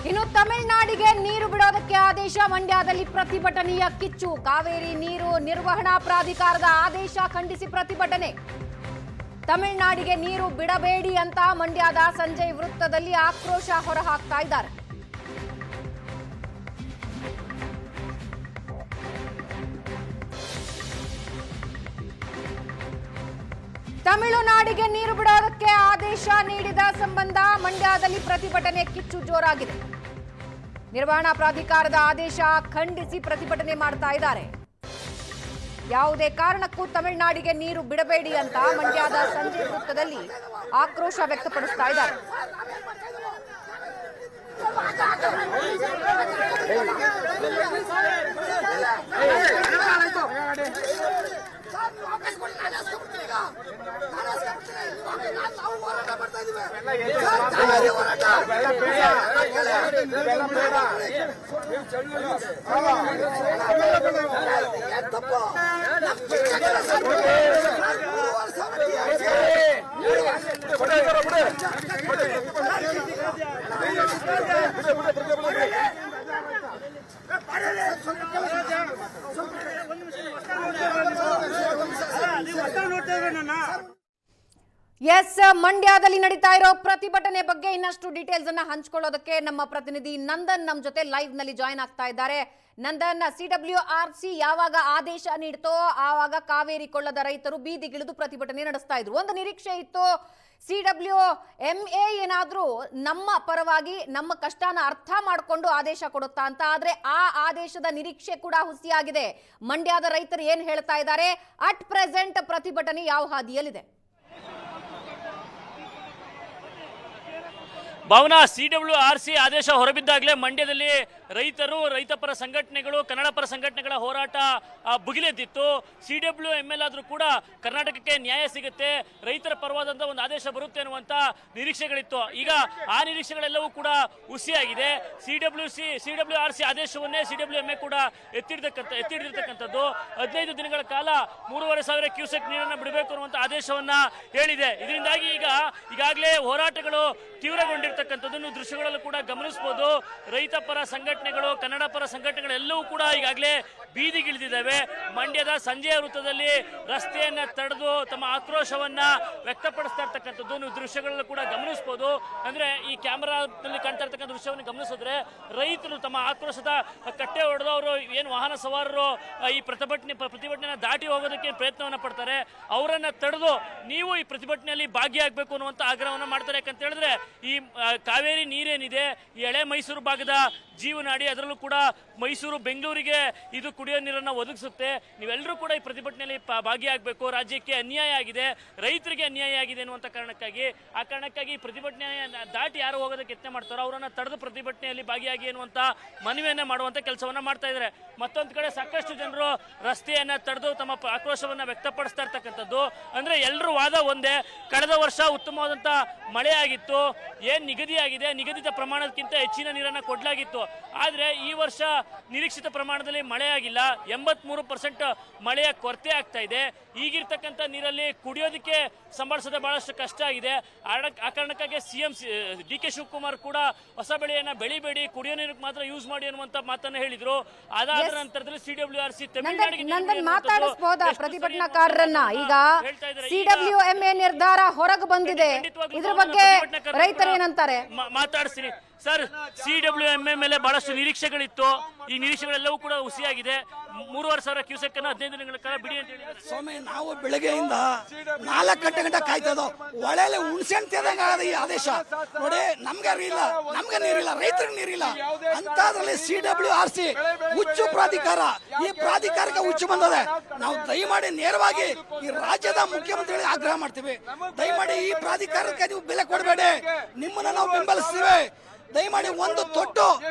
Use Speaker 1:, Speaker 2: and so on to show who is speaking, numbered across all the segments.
Speaker 1: ಇನ್ನು ತಮಿಳುನಾಡಿಗೆ ನೀರು ಬಿಡೋದಕ್ಕೆ ಆದೇಶ, ಮಂಡ್ಯದಲ್ಲಿ ಪ್ರತಿಭಟನೆಯ ಕಿಚ್ಚು. ಕಾವೇರಿ ನೀರು ನಿರ್ವಹಣಾ ಪ್ರಾಧಿಕಾರದ ಆದೇಶ ಖಂಡಿಸಿ ಪ್ರತಿಭಟನೆ. ತಮಿಳುನಾಡಿಗೆ ನೀರು ಬಿಡಬೇಡಿ ಅಂತ ಮಂಡ್ಯದ ಸಂಜಯ್ ವೃತ್ತದಲ್ಲಿ ಆಕ್ರೋಶ ಹೊರಹಾಕ್ತಾ ಇದ್ದಾರೆ. ತಮಿಳುನಾಡಿಗೆ ನೀರು ಬಿಡೋದಕ್ಕೆ ಆದೇಶ ನೀಡಿದ ಸಂಬಂಧ ಮಂಡ್ಯದಲ್ಲಿ ಪ್ರತಿಭಟನೆ ಕಿಚ್ಚು ಜೋರಾಗಿದೆ. ನಿರ್ವಹಣಾ ಪ್ರಾಧಿಕಾರದ ಆದೇಶ ಖಂಡಿಸಿ ಪ್ರತಿಭಟನೆ ಮಾಡ್ತಾ ಇದ್ದಾರೆ. ಯಾವುದೇ ಕಾರಣಕ್ಕೂ ತಮಿಳುನಾಡಿಗೆ ನೀರು ಬಿಡಬೇಡಿ ಅಂತ ಮಂಡ್ಯದ ಸಂಜಯ್ ವೃತ್ತದಲ್ಲಿ ಆಕ್ರೋಶ ವ್ಯಕ್ತಪಡಿಸ್ತಾ ಇದ್ದಾರೆ. ಎಸ್, ಮಂಡ್ಯದಲ್ಲಿ ನಡೀತಾ ಇರೋ ಪ್ರತಿಭಟನೆ ಬಗ್ಗೆ ಇನ್ನಷ್ಟು ಡೀಟೇಲ್ಸ್ ಅನ್ನ ಹಂಚಿಕೊಳ್ಳೋದಕ್ಕೆ ನಮ್ಮ ಪ್ರತಿನಿಧಿ ನಂದನ್ ನಮ್ಮ ಜೊತೆ ಲೈವ್ ನಲ್ಲಿ ಜಾಯಿನ್ ಆಗ್ತಾ ಇದ್ದಾರೆ. ನಂದನ್, CWRC ಯಾವಾಗ ಆದೇಶ ನೀಡ್ತೋ ಆವಾಗ ಕಾವೇರಿ ಕೊಳ್ಳದ ರೈತರು ಬೀದಿಗಿಳಿದು ಪ್ರತಿಭಟನೆ ನಡೆಸ್ತಾ ಇದ್ರು. ಒಂದು ನಿರೀಕ್ಷೆ ಇತ್ತು, CWMA ಏನಾದ್ರೂ ನಮ್ಮ ಪರವಾಗಿ ನಮ್ಮ ಕಷ್ಟನ ಅರ್ಥ ಮಾಡಿಕೊಂಡು ಆದೇಶ ಕೊಡುತ್ತಾ ಅಂತ. ಆದ್ರೆ ಆ ಆದೇಶದ ನಿರೀಕ್ಷೆ ಕೂಡ ಹುಸಿಯಾಗಿದೆ. ಮಂಡ್ಯದ ರೈತರು ಏನ್ ಹೇಳ್ತಾ ಇದ್ದಾರೆ, ಅಟ್ ಪ್ರೆಸೆಂಟ್ ಪ್ರತಿಭಟನೆ ಯಾವ ಹಾದಿಯಲ್ಲಿದೆ?
Speaker 2: ಭಾವನಾ, CWRC ಆದೇಶ ಹೊರಬಿದ್ದಾಗಲೇ ಮಂಡ್ಯದಲ್ಲಿ ರೈತರು, ರೈತಪರ ಸಂಘಟನೆಗಳು, ಕನ್ನಡ ಪರ ಸಂಘಟನೆಗಳ ಹೋರಾಟ ಭುಗಿಲೆದ್ದಿತ್ತು. CWML ಆದರೂ ಕೂಡ ಕರ್ನಾಟಕಕ್ಕೆ ನ್ಯಾಯ ಸಿಗುತ್ತೆ, ರೈತರ ಪರವಾದಂಥ ಒಂದು ಆದೇಶ ಬರುತ್ತೆ ಅನ್ನುವಂಥ ನಿರೀಕ್ಷೆಗಳಿತ್ತು. ಈಗ ಆ ನಿರೀಕ್ಷೆಗಳೆಲ್ಲವೂ ಕೂಡ ಹುಸಿಯಾಗಿದೆ. CWRC ಆದೇಶವನ್ನೇ CWMA ಕೂಡ ಎತ್ತಿಡಿರ್ತಕ್ಕಂಥದ್ದು. 15 ದಿನಗಳ ಕಾಲ 3,500 ಕ್ಯೂಸೆಕ್ ನೀರನ್ನು ಬಿಡಬೇಕು ಅನ್ನುವಂಥ ಆದೇಶವನ್ನ ಹೇಳಿದೆ. ಇದರಿಂದಾಗಿ ಈಗಾಗಲೇ ಹೋರಾಟಗಳು ತೀವ್ರಗೊಂಡಿರ್ತಕ್ಕಂಥದ್ದನ್ನು ದೃಶ್ಯಗಳಲ್ಲೂ ಕೂಡ ಗಮನಿಸಬಹುದು. ರೈತ ಪರ ಸಂಘಟನೆಗಳು, ಕನ್ನಡ ಪರ ಸಂಘಟನೆಗಳೆಲ್ಲವೂ ಕೂಡ ಈಗಾಗಲೇ ಬೀದಿಗಿಳಿದಿದ್ದಾವೆ. ಮಂಡ್ಯದ ಸಂಜೆಯ ವೃತ್ತದಲ್ಲಿ ರಸ್ತೆಯನ್ನ ತಡೆದು ತಮ್ಮ ಆಕ್ರೋಶವನ್ನ ವ್ಯಕ್ತಪಡಿಸ್ತಾ ಇರ್ತಕ್ಕಂಥದ್ದು ನೀವು ದೃಶ್ಯಗಳಲ್ಲೂ ಕೂಡ ಗಮನಿಸಬಹುದು. ಅಂದ್ರೆ ಈ ಕ್ಯಾಮೆರಾದಲ್ಲಿ ಕಾಣ್ತಾ ಇರ್ತಕ್ಕಂಥ ದೃಶ್ಯವನ್ನು ಗಮನಿಸಿದ್ರೆ ರೈತರು ತಮ್ಮ ಆಕ್ರೋಶದ ಕಟ್ಟೆ ಹೊಡೆದು ಅವರು ಏನು ವಾಹನ ಸವಾರರು ಈ ಪ್ರತಿಭಟನೆಯ ದಾಟಿ ಹೋಗೋದಕ್ಕೆ ಪ್ರಯತ್ನವನ್ನ ಪಡ್ತಾರೆ, ಅವರನ್ನ ತಡೆದು ನೀವು ಈ ಪ್ರತಿಭಟನೆಯಲ್ಲಿ ಭಾಗಿಯಾಗಬೇಕು ಅನ್ನುವಂಥ ಆಗ್ರಹವನ್ನ ಮಾಡ್ತಾರೆ. ಯಾಕಂತ ಹೇಳಿದ್ರೆ ಈ ಕಾವೇರಿ ನೀರೇನಿದೆ ಈ ಹಳೆ ಮೈಸೂರು ಭಾಗದ ಜೀವನಾಡಿ, ಅದರಲ್ಲೂ ಕೂಡ ಮೈಸೂರು ಬೆಂಗಳೂರಿಗೆ ಇದು ಕುಡಿಯೋ ನೀರನ್ನು ಒದಗಿಸುತ್ತೆ. ನೀವೆಲ್ಲರೂ ಕೂಡ ಈ ಪ್ರತಿಭಟನೆಯಲ್ಲಿ ಭಾಗಿಯಾಗಬೇಕು. ರಾಜ್ಯಕ್ಕೆ ಅನ್ಯಾಯ ಆಗಿದೆ, ರೈತರಿಗೆ ಅನ್ಯಾಯ ಆಗಿದೆ ಅನ್ನುವಂಥ ಕಾರಣಕ್ಕಾಗಿ ಈ ಪ್ರತಿಭಟನೆ ದಾಟಿ ಯಾರು ಹೋಗೋದಕ್ಕೆ ಯತ್ನ ಮಾಡ್ತಾರೋ ಅವರನ್ನ ತಡೆದು ಪ್ರತಿಭಟನೆಯಲ್ಲಿ ಭಾಗಿಯಾಗಿ ಅನ್ನುವಂಥ ಮನವಿಯನ್ನ ಮಾಡುವಂಥ ಕೆಲಸವನ್ನ ಮಾಡ್ತಾ ಇದ್ದಾರೆ. ಮತ್ತೊಂದು ಕಡೆ ಸಾಕಷ್ಟು ಜನರು ರಸ್ತೆಯನ್ನ ತಡೆದು ತಮ್ಮ ಆಕ್ರೋಶವನ್ನ ವ್ಯಕ್ತಪಡಿಸ್ತಾ ಇರ್ತಕ್ಕಂಥದ್ದು. ಅಂದ್ರೆ ಎಲ್ಲರೂ ವಾದ ಒಂದೇ, ಕಳೆದ ವರ್ಷ ಉತ್ತಮವಾದಂಥ ಮಳೆ ಆಗಿತ್ತು, ಏನ್ ನಿಗದಿಯಾಗಿದೆ ನಿಗದಿತ ಪ್ರಮಾಣಕ್ಕಿಂತ ಹೆಚ್ಚಿನ ನೀರನ್ನ ಕೊಡಲಾಗಿತ್ತು. ಆದ್ರೆ ಈ ವರ್ಷ ನಿರೀಕ್ಷಿತ ಪ್ರಮಾಣದಲ್ಲಿ ಮಳೆ ಆಗಿಲ್ಲ. 83% ಮಳೆಯ ಕೊರತೆ ಆಗ್ತಾ ಇದೆ. ಈಗಿರ್ತಕ್ಕಂಥ ನೀರಲ್ಲಿ ಕುಡಿಯೋದಕ್ಕೆ ಸಂಭಾಳಿಸೋದೇ ಬಹಳಷ್ಟು ಕಷ್ಟ ಆಗಿದೆ. ಆ ಕಾರಣಕ್ಕಾಗಿ CM DK ಶಿವಕುಮಾರ್ ಕೂಡ ಹೊಸ ಬೆಳೆಯನ್ನ ಬೆಳಿಬೇಡಿ, ಕುಡಿಯೋ ನೀರಿಗೆ ಮಾತ್ರ ಯೂಸ್ ಮಾಡಿ ಅನ್ನುವಂತ ಮಾತನ್ನ ಹೇಳಿದ್ರು. ಅದಾದ ನಂತರದಲ್ಲಿ CWRC
Speaker 1: ತಮಿಳುನಾಡಿಗೆ ಮಾತಾಡಿಸಬಹುದಾ ಪ್ರತಿಭಟನಾಕಾರರನ್ನ? ಈಗ CWMA ನಿರ್ಧಾರ ಹೊರಗೆ ಬಂದಿದೆ, ಇದ್ರ ಬಗ್ಗೆ ರೈತರು ಏನಂತಾರೆ
Speaker 2: ಮಾತಾಡಿಸ್ತೀನಿ ಸರ್. CWMA ಮೇಲೆ ಬಹಳಷ್ಟು ನಿರೀಕ್ಷೆಗಳಿತ್ತು, ಈ ನಿರೀಕ್ಷೆಗಳೆಲ್ಲವೂ ಕೂಡ ಹುಸಿಯಾಗಿದೆ. 3,500 ಕ್ಯೂಸೆಕ್ ಅನ್ನು 15 ದಿನಗಳ ಕಾಲ ಬಿಡಿ ಅಂತ ಹೇಳಿ
Speaker 3: ಸ್ವಾಮಿ, ನಾವು ಬೆಳಗ್ಗೆಯಿಂದ 4 ಗಂಟೆ ಕಾಯ್ತದೋ. ಒಳ್ಳೆ ಹುಣ್ಸೆಂತಿದಂಗ ಈ ಆದೇಶ ನೋಡಿ. ನಮ್ಗೆ ನೀರಿಲ್ಲ, ರೈತರಿಗೆ ನೀರಿಲ್ಲ ಅಂತದ್ರಲ್ಲಿ CWRC ಹುಚ್ಚು ಪ್ರಾಧಿಕಾರ, ಈ ಪ್ರಾಧಿಕಾರಕ್ಕೆ ಹುಚ್ಚು ಬಂದದೆ. ನಾವು ದಯಮಾಡಿ ನೇರವಾಗಿ ಈ ರಾಜ್ಯದ ಮುಖ್ಯಮಂತ್ರಿಗಳಿಗೆ ಆಗ್ರಹ ಮಾಡ್ತೀವಿ, ದಯಮಾಡಿ ಈ ಪ್ರಾಧಿಕಾರಕ್ಕೆ ನೀವು ಬೆಲೆ ಕೊಡಬೇಡಿ, ನಿಮ್ಮನ್ನ ನಾವು ಬೆಂಬಲಿಸ್ತೀವಿ. ದಯಮಾಡಿ ಒಂದು ತೊಟ್ಟು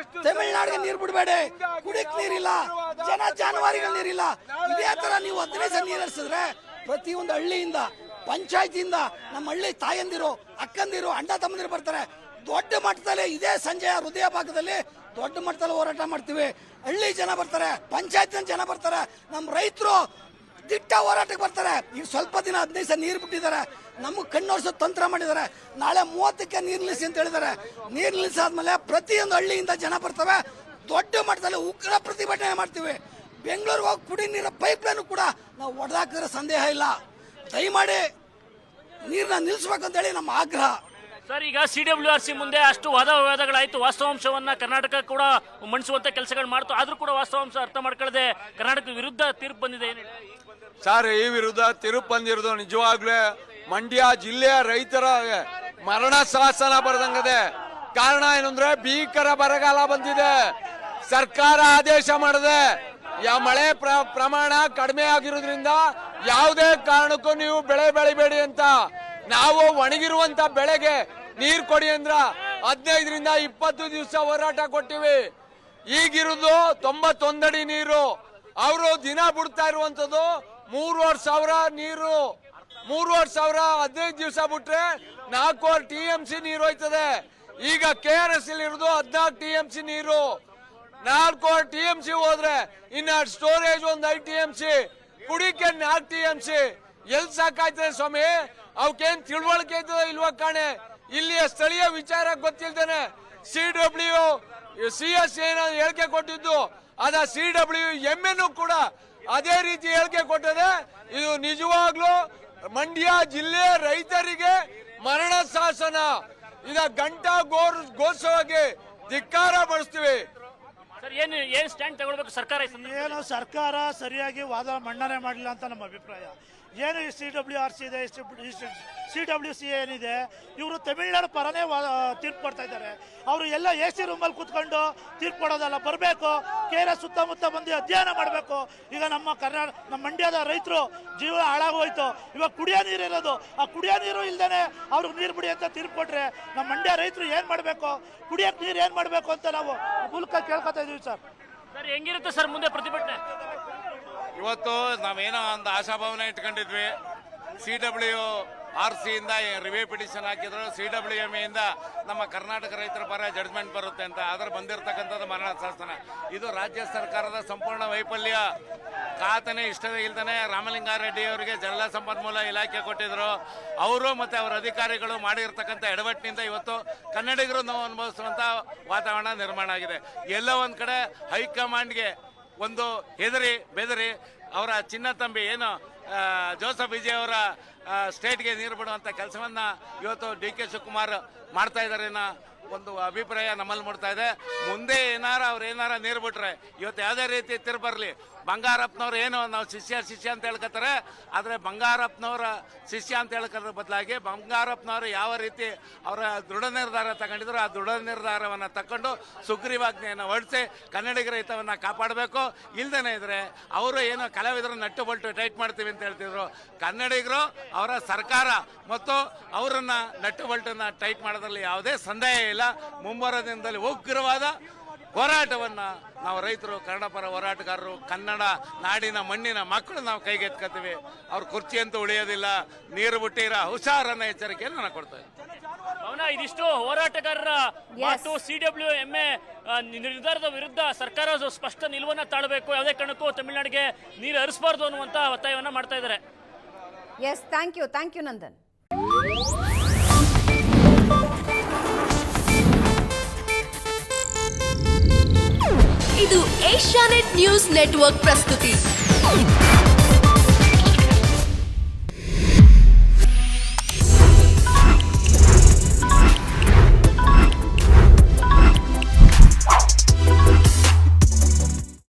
Speaker 3: ತಮಿಳುನಾಡಿಗೆ ನೀರು ಬಿಡಬೇಡಿ. ಕುಡಿಯಕ್ ನೀರಿಲ್ಲ, ಜಾನುವಾರುಗಳ ನೀರಿಲ್ಲ. ಇದೇ ತರ ನೀವು 15 ಸಲ ನೀರು ಹರಿಸಿದ್ರೆ ಪ್ರತಿಯೊಂದು ಹಳ್ಳಿಯಿಂದ, ಪಂಚಾಯತಿಯಿಂದ ನಮ್ಮ ಹಳ್ಳಿ ತಾಯಂದಿರು, ಅಕ್ಕಂದಿರು, ಅಣ್ಣ ತಮ್ಮಂದಿರು ಬರ್ತಾರೆ. ದೊಡ್ಡ ಮಟ್ಟದಲ್ಲಿ ಇದೇ ಸಂಜೆಯ ಹೃದಯ ಭಾಗದಲ್ಲಿ ದೊಡ್ಡ ಮಟ್ಟದಲ್ಲಿ ಹೋರಾಟ ಮಾಡ್ತೀವಿ. ಹಳ್ಳಿ ಜನ ಬರ್ತಾರೆ, ಪಂಚಾಯತ್ ಜನ ಬರ್ತಾರೆ, ನಮ್ಮ ರೈತರು ದಿಟ್ಟ ಹೋರಾಟಕ್ಕೆ ಬರ್ತಾರೆ. ಈಗ ಸ್ವಲ್ಪ ದಿನ 15 ದಿವಸ ನೀರು ಬಿಟ್ಟಿದ್ದಾರೆ, ನಮಗೆ ಕಣ್ಣೋರ್ಸೋ ತಂತ್ರ ಮಾಡಿದ್ದಾರೆ. ನಾಳೆ 30ಕ್ಕೆ ನೀರು ನಿಲ್ಲಿಸಿ ಅಂತ ಹೇಳಿದ್ದಾರೆ. ನೀರು ನಿಲ್ಲಿಸಾದ್ಮೇಲೆ ಪ್ರತಿಯೊಂದು ಹಳ್ಳಿಯಿಂದ ಜನ ಬರ್ತವೆ, ದೊಡ್ಡ ಮಟ್ಟದಲ್ಲಿ ಉಗ್ರ ಪ್ರತಿಭಟನೆ ಮಾಡ್ತೀವಿ. ಬೆಂಗಳೂರಿಗೆ ಹೋಗಿ ಕುಡಿ ನೀರ ಪೈಪ್ ಲೈನ್ ಕೂಡ ನಾವು ಒಡೆದಾಕಿದ್ರೆ ಸಂದೇಹ ಇಲ್ಲ. ದಯಮಾಡಿ ನೀರನ್ನ ನಿಲ್ಲಿಸ್ಬೇಕಂತೇಳಿ ನಮ್ಮ ಆಗ್ರಹ.
Speaker 2: ಸರ್, ಈಗ CWRC ಮುಂದೆ ಅಷ್ಟು ವಾದ ವಿವಾದಗಳಾಯ್ತು, ವಾಸ್ತವಾಂಶವನ್ನ ಕರ್ನಾಟಕ ಕೂಡ ಮಂಡಿಸುವಂತ ಕೆಲಸಗಳು ಮಾಡ್ತು, ಆದ್ರೂ ಕೂಡ ವಾಸ್ತವಾಂಶ ಅರ್ಥ ಮಾಡ್ಕೊಳ್ಳದೆ ಕರ್ನಾಟಕ ವಿರುದ್ಧ ತೀರ್ಪು ಬಂದಿದೆ. ಏನು
Speaker 4: ಸರ್, ಈ ವಿರುದ್ಧ ತೀರ್ಪು ಬಂದಿರೋದು ನಿಜವಾಗ್ಲೂ ಮಂಡ್ಯ ಜಿಲ್ಲೆಯ ರೈತರ ಮರಣ ಶಾಸನ ಬರೆದಂಗದೆ. ಕಾರಣ ಏನಂದ್ರೆ ಭೀಕರ ಬರಗಾಲ ಬಂದಿದೆ, ಸರ್ಕಾರ ಆದೇಶ ಮಾಡಿದೆ, ಮಳೆ ಪ್ರಮಾಣ ಕಡಿಮೆ ಆಗಿರೋದ್ರಿಂದ ಯಾವುದೇ ಕಾರಣಕ್ಕೂ ನೀವು ಬೆಳೆ ಬೆಳಿಬೇಡಿ ಅಂತ. ನಾವು ಒಣಗಿರುವಂತ ಬೆಳೆಗೆ ನೀರ್ ಕೊಡಿ ಅಂದ್ರ 15ರಿಂದ 20 ದಿವಸ ಹೋರಾಟ ಕೊಟ್ಟಿವಿ. ಈಗಿರುವುದು 91 ಅಡಿ ನೀರು, ಅವರು ದಿನ ಬಿಡ್ತಾ ಇರುವಂತದ್ದು 3,500 ನೀರು. 3,500 15 ದಿವಸ ಬಿಟ್ರೆ 4 TMC ನೀರು ಹೋಯ್ತದೆ. ಈಗ KRS ಇರುವುದು 14 TMC ನೀರು. 4 TMC ಹೋದ್ರೆ ಇನ್ನ ಸ್ಟೋರೇಜ್ ಒಂದು 5 TMC, ಕುಡಿಕೆ 4 TMC. ಎಲ್ ಸಾಕಾಯ್ತದೆ ಸ್ವಾಮಿ? ಅವಕ್ಕೇನ್ ತಿಳುವಳಿಕೆ ಇದ್ದದ ಇಲ್ವಾ ಕಾಣೆ? ಇಲ್ಲಿಯ ಸ್ಥಳೀಯ ವಿಚಾರ ಗೊತ್ತಿಲ್ದೇನೆ CS ಏನೋ ಹೇಳಿಕೆ ಕೊಟ್ಟಿದ್ದು, ಅದ CWM ಕೂಡ ಅದೇ ರೀತಿ ಹೇಳಿಕೆ ಕೊಟ್ಟದೆ. ಇದು ನಿಜವಾಗ್ಲೂ ಮಂಡ್ಯ ಜಿಲ್ಲೆ ರೈತರಿಗೆ ಮರಣ ಶಾಸನ. ಇದ ಗಂಟಾ ಘೋಷವಾಗಿ ಧಿಕ್ಕಾರ ಪಡಿಸ್ತೀವಿ.
Speaker 2: ಸರ್, ಏನ್ ಸ್ಟ್ಯಾಂಡ್ ತಗೊಳ್ಬೇಕು ಸರ್ಕಾರ?
Speaker 5: ಏನು ಸರ್ಕಾರ ಸರಿಯಾಗಿ ವಾದ ಮಂಡನೆ ಮಾಡಲಿಲ್ಲ ಅಂತ ನಮ್ಮ ಅಭಿಪ್ರಾಯ. ಏನು ಈ CWRC ಇದೆ, CWC ಏನಿದೆ, ಇವರು ತಮಿಳ್ನಾಡು ಪರನೇ ತೀರ್ಪು ಕೊಡ್ತಾ ಇದ್ದಾರೆ. ಅವರು ಎಲ್ಲ AC ರೂಮಲ್ಲಿ ಕೂತ್ಕೊಂಡು ತೀರ್ಪು ಕೊಡೋದಲ್ಲ, ಬರಬೇಕು KRS ಸುತ್ತಮುತ್ತ ಬಂದು ಅಧ್ಯಯನ ಮಾಡಬೇಕು. ಈಗ ನಮ್ಮ ಮಂಡ್ಯದ ರೈತರು ಜೀವ ಹಾಳಾಗೋಯ್ತು. ಇವಾಗ ಕುಡಿಯೋ ನೀರು ಇರೋದು, ಆ ಕುಡಿಯೋ ನೀರು ಇಲ್ದೇನೆ ಅವ್ರಿಗೆ ನೀರು ಬಿಡಿ ಅಂತ ತೀರ್ಪು ಕೊಟ್ರೆ ನಮ್ಮ ಮಂಡ್ಯ ರೈತರು ಏನು ಮಾಡಬೇಕು, ಕುಡಿಯೋಕೆ ನೀರು ಏನು ಮಾಡಬೇಕು ಅಂತ ನಾವು ಮೂಲಕ ಕೇಳ್ಕೊತಾ ಇದೀವಿ ಸರ್.
Speaker 2: ಸರ್, ಹೆಂಗಿರುತ್ತೆ ಸರ್ ಮುಂದೆ ಪ್ರತಿಭಟನೆ?
Speaker 4: ಇವತ್ತು ನಾವೇನೋ ಒಂದು ಆಶಾಭಾವನೆ ಇಟ್ಕೊಂಡಿದ್ವಿ. CWRC ಇಂದ ರಿವ್ಯೂ ಪಿಟಿಷನ್ ಹಾಕಿದ್ರು, CWM ಇಂದ ನಮ್ಮ ಕರ್ನಾಟಕ ರೈತರ ಪರ ಜಡ್ಜ್ಮೆಂಟ್ ಬರುತ್ತೆ ಅಂತ. ಆದ್ರೆ ಬಂದಿರತಕ್ಕಂಥದ್ದು ಮರಣ ಶಾಸನ. ಇದು ರಾಜ್ಯ ಸರ್ಕಾರದ ಸಂಪೂರ್ಣ ವೈಫಲ್ಯ. ಖಾತನೆ ಇಷ್ಟವೇ ಇಲ್ದೇ ರಾಮಲಿಂಗಾರೆಡ್ಡಿ ಅವರಿಗೆ ಜಲ ಸಂಪನ್ಮೂಲ ಇಲಾಖೆ ಕೊಟ್ಟಿದ್ರು. ಅವರು ಮತ್ತೆ ಅವರ ಅಧಿಕಾರಿಗಳು ಮಾಡಿರ್ತಕ್ಕಂಥ ಎಡವಟ್ಟಿನಿಂದ ಇವತ್ತು ಕನ್ನಡಿಗರು ನೋವು ಅನುಭವಿಸುವಂತ ವಾತಾವರಣ ನಿರ್ಮಾಣ ಆಗಿದೆ. ಎಲ್ಲ ಒಂದ್ ಕಡೆ ಹೈಕಮಾಂಡ್ಗೆ ಒಂದು ಹೆದರಿ ಬೆದರಿ ಅವರ ಚಿನ್ನ ತಂಬಿ ಏನು ಜೋಸಫ್ ವಿಜಯ್ ಅವರ ಸ್ಟೇಟ್ಗೆ ನೀರು ಬಿಡುವಂತ ಕೆಲಸವನ್ನ ಇವತ್ತು DK ಶಿವಕುಮಾರ್ ಮಾಡ್ತಾ ಇದ್ದಾರೆ ಅನ್ನೋ ಒಂದು ಅಭಿಪ್ರಾಯ ನಮ್ಮಲ್ಲಿ ಮೂಡ್ತಾ ಇದೆ. ಮುಂದೆ ಅವ್ರು ನೀರು ಬಿಟ್ರೆ ಇವತ್ತು ಯಾವುದೇ ರೀತಿ ತೀರ್ಪು ಬರಲಿ, ಬಂಗಾರಪ್ಪನವ್ರು ಏನು ನಾವು ಶಿಷ್ಯ ಅಂತ ಹೇಳ್ಕೊತಾರೆ, ಆದರೆ ಬಂಗಾರಪ್ಪನವರ ಶಿಷ್ಯ ಅಂತ ಹೇಳ್ಕೊದ್ರ ಬದಲಾಗಿ ಬಂಗಾರಪ್ಪನವರು ಯಾವ ರೀತಿ ಅವರ ದೃಢ ನಿರ್ಧಾರ ತಗೊಂಡಿದ್ರು ಆ ದೃಢ ನಿರ್ಧಾರವನ್ನು ತಕೊಂಡು ಸುಗ್ರೀವಾಜ್ಞೆಯನ್ನು ಹೊರಡಿಸಿ ಕನ್ನಡಿಗರ ಹಿತವನ್ನು ಕಾಪಾಡಬೇಕು. ಇಲ್ದೇನೆ ಇದ್ರೆ ಅವರು ಏನು ಕಲಾವಿದರು ನಟ್ಟು ಬಲ್ಟು ಟೈಟ್ ಮಾಡ್ತೀವಿ ಅಂತ ಹೇಳ್ತಿದ್ರು. ಕನ್ನಡಿಗರು ಅವರ ಸರ್ಕಾರ ಮತ್ತು ಅವರನ್ನ ನಟ್ಟು ಬಲ್ಟನ್ನ ಟೈಟ್ ಮಾಡೋದ್ರಲ್ಲಿ ಯಾವುದೇ ಸಂದೇಹ ಇಲ್ಲ. ಮುಂಬರುವ ದಿನದಲ್ಲಿ ಉಗ್ರವಾದ ಹೋರಾಟವನ್ನ ನಾವು ರೈತರು, ಕನ್ನಡ ಪರ ಹೋರಾಟಗಾರರು, ಕನ್ನಡ ನಾಡಿನ ಮಣ್ಣಿನ ಮಕ್ಕಳು ನಾವು ಕೈಗೆತ್ಕೊತೀವಿ. ಅವ್ರ ಕುರ್ಚಿ ಅಂತೂ ಉಳಿಯೋದಿಲ್ಲ. ನೀರು ಬಿಟ್ಟಿರ ಹುಷಾರನ್ನ ಎಚ್ಚರಿಕೆಯನ್ನು ನಾನು ಕೊಡ್ತೇವೆ.
Speaker 2: ಅವನ ಇದಿಷ್ಟು ಹೋರಾಟಗಾರರ ಮಾತು. CWM ನಿರ್ಧಾರದ ವಿರುದ್ಧ ಸರ್ಕಾರ ಸ್ಪಷ್ಟ ನಿಲುವನ್ನ ತಾಳಬೇಕು, ಯಾವುದೇ ಕಾರಣಕ್ಕೂ ತಮಿಳುನಾಡಿಗೆ ನೀರು ಹರಿಸಬಾರ್ದು ಅನ್ನುವಂತ ಒತ್ತಾಯವನ್ನ ಮಾಡ್ತಾ ಇದ್ದಾರೆ.
Speaker 1: Yes, thank you Nandan.
Speaker 6: ಇದು ಏಷ್ಯಾನೆಟ್ ನ್ಯೂಸ್ ನೆಟ್ವರ್ಕ್ ಪ್ರಸ್ತುತಿ.